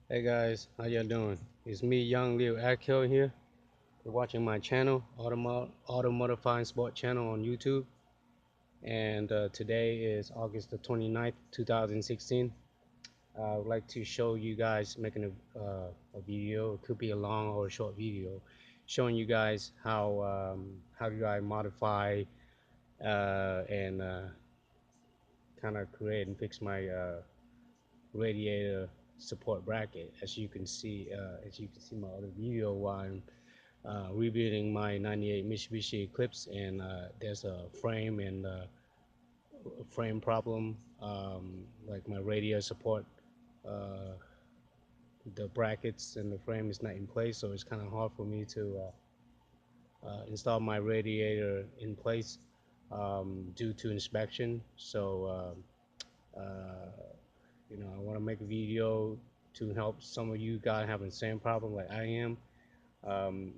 Hey guys, how y'all doing? It's me, Young Leo Akil here. You're watching my channel, Modifying Sport channel on YouTube. And today is August the 29th, 2016. I would like to show you guys making a video. It could be a long or a short video, showing you guys how do I modify and kind of create and fix my radiator support bracket. As you can see my other video while I'm rebuilding my 98 Mitsubishi Eclipse, and there's a frame problem, like my radiator support, uh, the brackets and the frame is not in place, so it's kind of hard for me to install my radiator in place due to inspection. So I want to make a video to help some of you guys having the same problem like I am.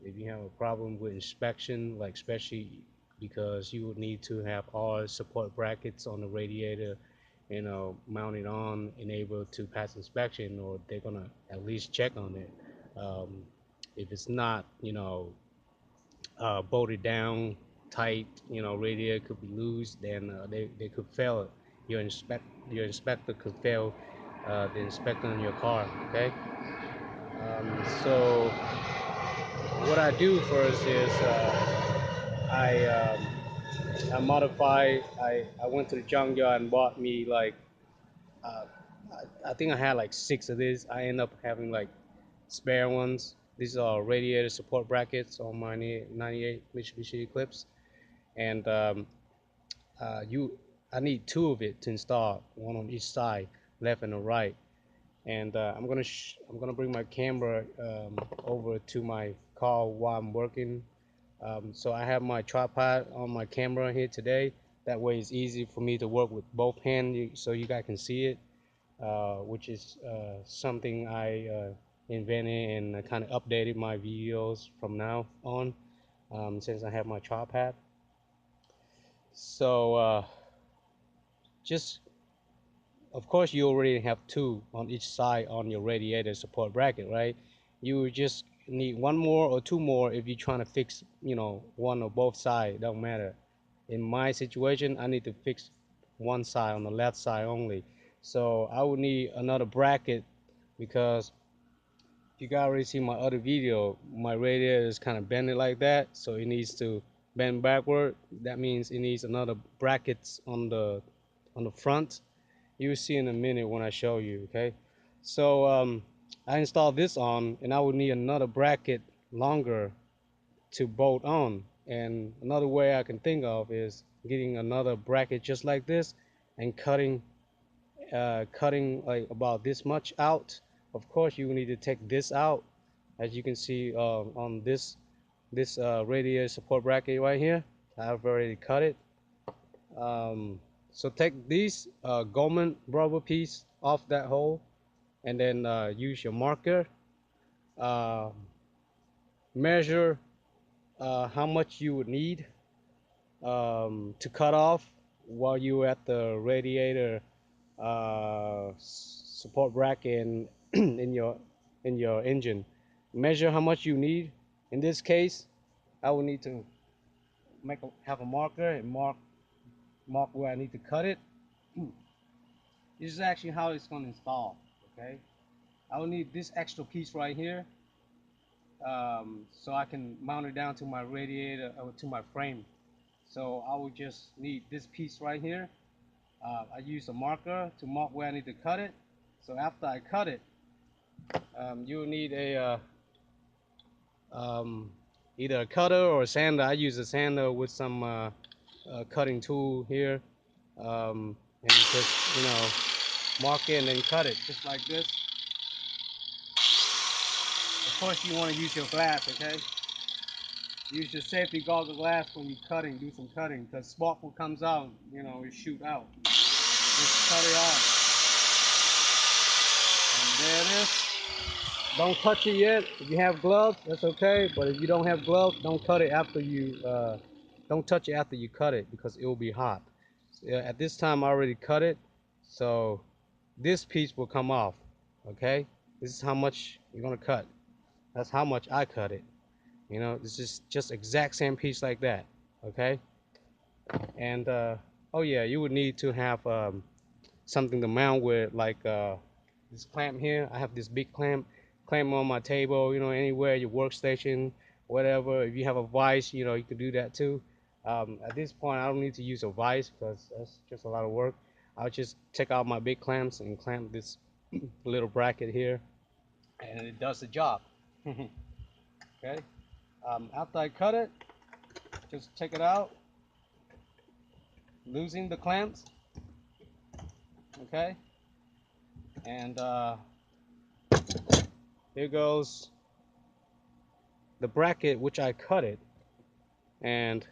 If you have a problem with inspection, like especially because you would need to have all support brackets on the radiator, mounted on and able to pass inspection, or they're gonna at least check on it. Um, if it's not, bolted down tight, radiator could be loose, then they could fail it. Your inspector could fail the inspection on your car. Okay. So what I do first is I modify. I went to the junkyard and bought me like uh, I think I had like six of these. I end up having like spare ones. These are radiator support brackets on my 98 Mitsubishi Eclipse, and you I need two of it to install, one on each side, left and the right. And I'm gonna bring my camera over to my car while I'm working. So I have my tripod on my camera here today. That way it's easy for me to work with both hands so you guys can see it, which is something I invented and kind of updated my videos from now on, since I have my tripod. So just of course you already have two on each side on your radiator support bracket, right? You just need one more or two more if you're trying to fix, one or both sides. Don't matter. In my situation, I need to fix one side, on the left side only. So I would need another bracket, because you guys already see my other video, my radiator is kind of bending like that, so it needs to bend backward. That means it needs another brackets on the front. You will see in a minute when I show you. Okay, so I installed this on, and I would need another bracket longer to bolt on. And another way I can think of is getting another bracket just like this and cutting like about this much out. Of course you need to take this out, as you can see on this radiator support bracket right here. I've already cut it. So take these Goldman rubber piece off that hole, and then use your marker, uh, measure how much you would need to cut off while you're at the radiator support bracket in, in your engine. Measure how much you need. In this case, I will need to have a marker and mark where I need to cut it. This is actually how it's going to install. Okay, I will need this extra piece right here, so I can mount it down to my radiator, to my frame. So I will just need this piece right here. I use a marker to mark where I need to cut it. So after I cut it, you will need um, either a cutter or a sander. I use a sander with some cutting tool here, and just mark it and then cut it just like this. Of course, you want to use your glass, okay? Use your safety goggle glass when you're cutting. Do some cutting, because spark will comes out, it shoot out. Just cut it off, and there it is. Don't touch it yet. If you have gloves, that's okay. But if you don't have gloves, don't cut it after you. Don't touch it after you cut it, because it will be hot. So, yeah, at this time, I already cut it, so this piece will come off. Okay. This is how much you're gonna cut. That's how much I cut it. You know, this is just exact same piece like that. Okay. And oh yeah, you would need to have something to mount with, like this clamp here. I have this big clamp on my table, you know, anywhere, your workstation, whatever. If you have a vise, you know, you could do that too. At this point, I don't need to use a vise because that's just a lot of work. I'll just take out my big clamps and clamp this little bracket here, and it does the job. Okay. After I cut it, just take it out, losing the clamps. Okay. And here goes the bracket which I cut it. And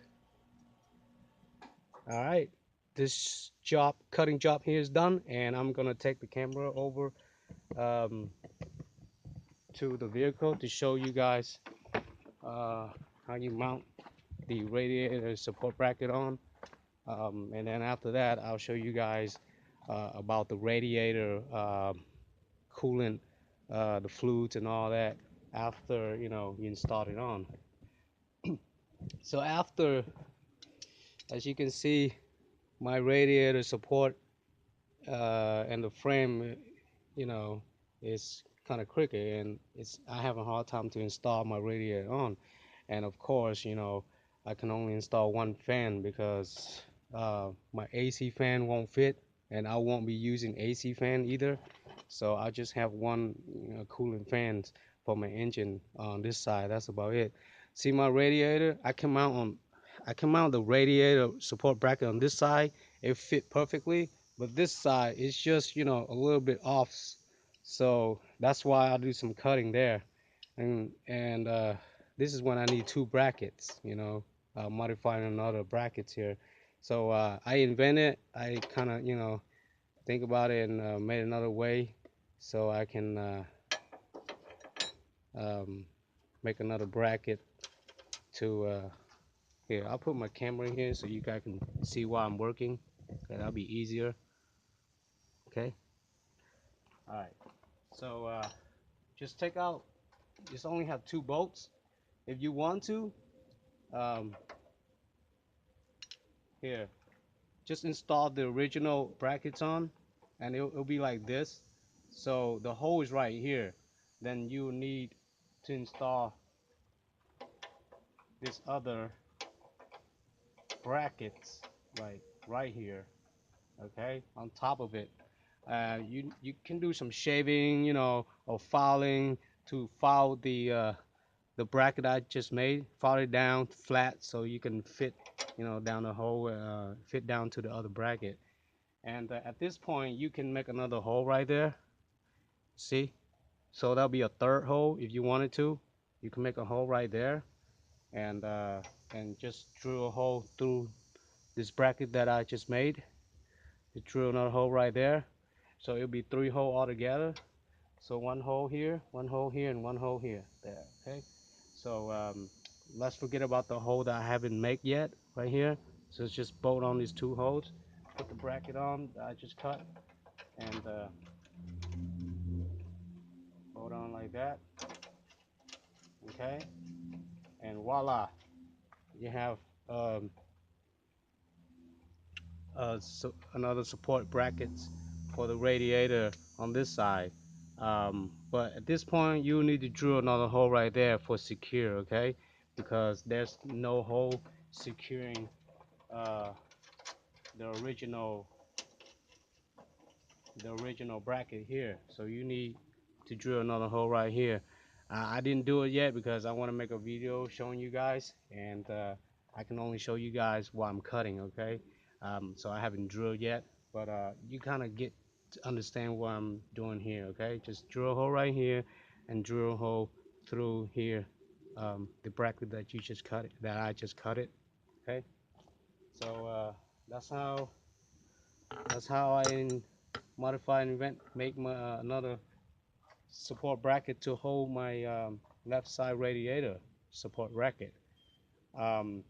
all right, this cutting job here is done, and I'm gonna take the camera over um, to the vehicle to show you guys how you mount the radiator support bracket on. And then after that, I'll show you guys about the radiator coolant, the fluids and all that after, you know, you install it on. So after, as you can see, my radiator support and the frame, you know, is kind of crooked, and I have a hard time to install my radiator on. And of course, you know, I can only install one fan because my AC fan won't fit, and I won't be using AC fan either. So I just have one, you know, cooling fans for my engine on this side. That's about it. See my radiator? I can mount the radiator support bracket on this side. It fit perfectly, but this side is just, you know, a little bit off. So that's why I do some cutting there. And this is when I need two brackets, you know, modifying another brackets here. So I invented, I kind of, you know, think about it and made another way so I can um, make another bracket to here. I'll put my camera in here so you guys can see while I'm working. Okay, that'll be easier. Okay. All right. So just take out. Just only have two bolts. If you want to, um, here, just install the original brackets on, and it'll be like this. So the hole is right here. Then you need to install this other brackets like right here, okay, on top of it. You can do some shaving, you know, or filing to file the bracket I just made. File it down flat so you can fit, you know, down the hole, fit down to the other bracket. And at this point, you can make another hole right there. See? So that'll be a third hole if you wanted to. You can make a hole right there, and just drill a hole through this bracket that I just made. You drill another hole right there. So it'll be three holes altogether. So one hole here, and one hole here. There, okay? So let's forget about the hole that I haven't made yet, right here. So let's just bolt on these two holes. Put the bracket on that I just cut, and bolt on like that, okay? And voila, you have um, another support brackets for the radiator on this side. But at this point, you need to drill another hole right there for secure, okay? Because there's no hole securing uh, the original bracket here. So you need to drill another hole right here. I didn't do it yet because I want to make a video showing you guys, and I can only show you guys while I'm cutting, okay? So I haven't drilled yet, but you kind of get to understand what I'm doing here, okay? Just drill a hole right here and drill a hole through here, the bracket that you just cut it, that I just cut it, okay? So that's how I modify and make my another support bracket to hold my left side radiator support bracket. Um,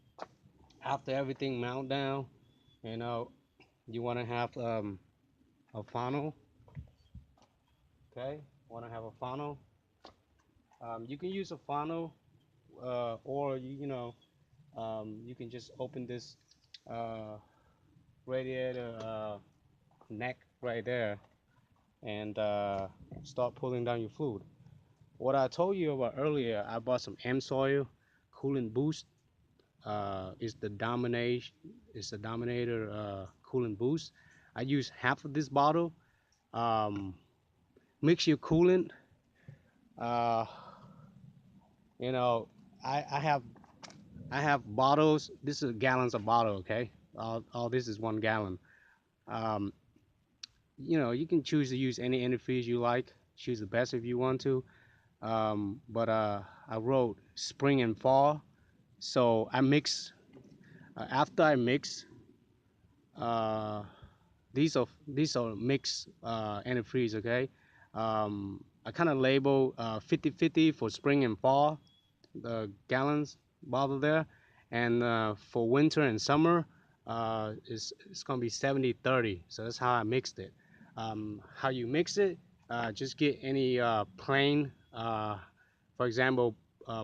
After everything mount down, you know, you want to have a funnel, okay? Want to have a funnel? You can use a funnel, or you can just open this uh, radiator neck right there and start pulling down your fluid. What I told you about earlier, I bought some M soil coolant boost. Is the domination is the dominator coolant boost. I use half of this bottle. Um, Mix your coolant. Uh, you know, I have bottles. This is gallons of bottle. Okay, all this is 1 gallon. Um, you can choose to use any antifreeze you like. Choose the best if you want to. But I wrote spring and fall. So I mix. After I mix, uh, these are mixed antifreeze. Okay. I kind of label 50-50 for spring and fall, the gallons bottle there, and for winter and summer, it's gonna be 70-30. So that's how I mixed it. How you mix it? Just get any plain, for example,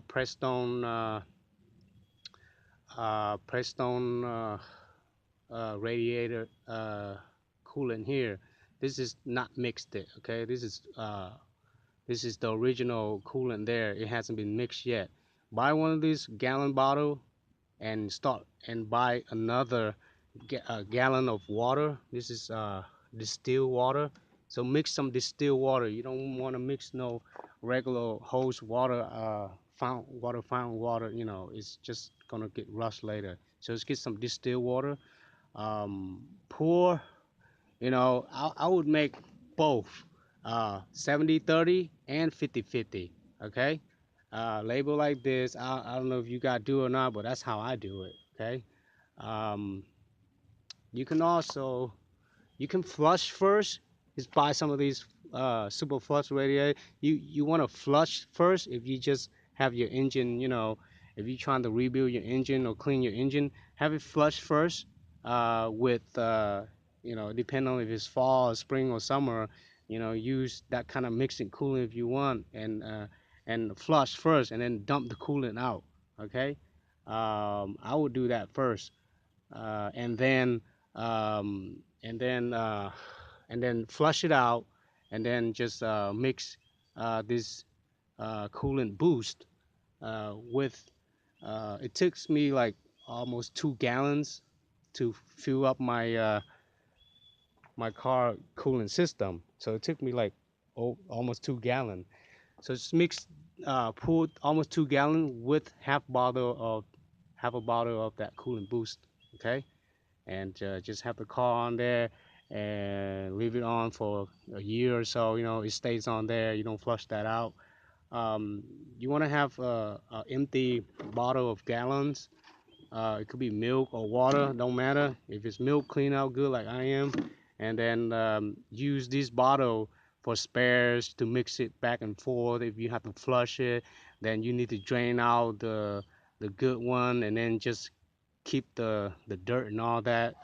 Prestone, Prestone radiator coolant here. This is not mixed it. Okay, this is the original coolant there. It hasn't been mixed yet. Buy one of these gallon bottle and start and buy another gallon of water. This is distilled water. So mix some distilled water. You don't want to mix no regular hose water, fountain water. It's just gonna get rust later. So let's get some distilled water. Pour. I would make both 70-30 and 50-50. Okay, label like this. I don't know if you got do or not, but that's how I do it. Okay. um, you can also you can flush first. Just buy some of these super flush radiator. You want to flush first if you just have your engine. If you're trying to rebuild your engine or clean your engine, have it flushed first with depending on if it's fall, spring, or summer. Use that kind of mixing coolant if you want, and flush first, and then dump the coolant out. Okay, I would do that first, and then um, and then uh, and then flush it out, and then just mix this coolant boost with. It takes me like almost 2 gallons to fill up my car coolant system. So it took me like almost 2 gallon. So just mix, pour almost 2 gallon with half a bottle of that coolant boost. Okay, and just have the car on there and leave it on for a year or so. It stays on there. You don't flush that out. Um, you want to have a empty bottle of gallons. It could be milk or water, don't matter. If it's milk, clean out good like I am, and then use this bottle for spares to mix it back and forth. If you have to flush it, then you need to drain out the good one, and then just keep the dirt and all that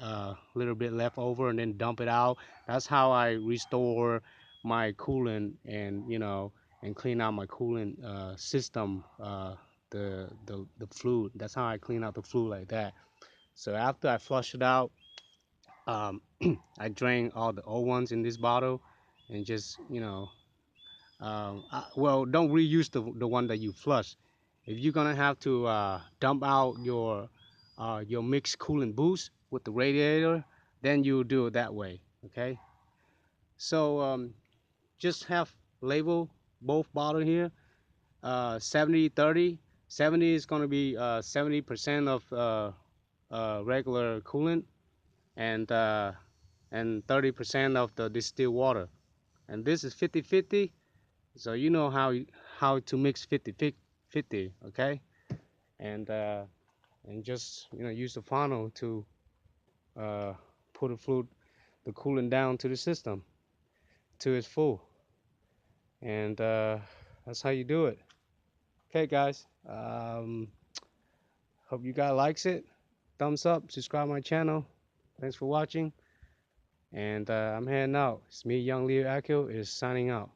little bit left over, and then dump it out. That's how I restore my coolant, and clean out my coolant system, the fluid. That's how I clean out the fluid like that. So after I flush it out, um, I drain all the old ones in this bottle, and just well, don't reuse the one that you flush. If you're gonna have to dump out your mixed coolant boost with the radiator, then you do it that way. Okay. So just have label both bottle here. 70-30. 70 is gonna be 70% of regular coolant, and 30% of the distilled water. And this is 50-50. So you know how to mix 50-50. Okay. And just use the funnel to uh, put the coolant down to the system till it's full, and that's how you do it. Okay, guys. Hope you guys likes it. Thumbs up, subscribe my channel. Thanks for watching, and I'm heading out. It's me, Young Leo Akio, is signing out.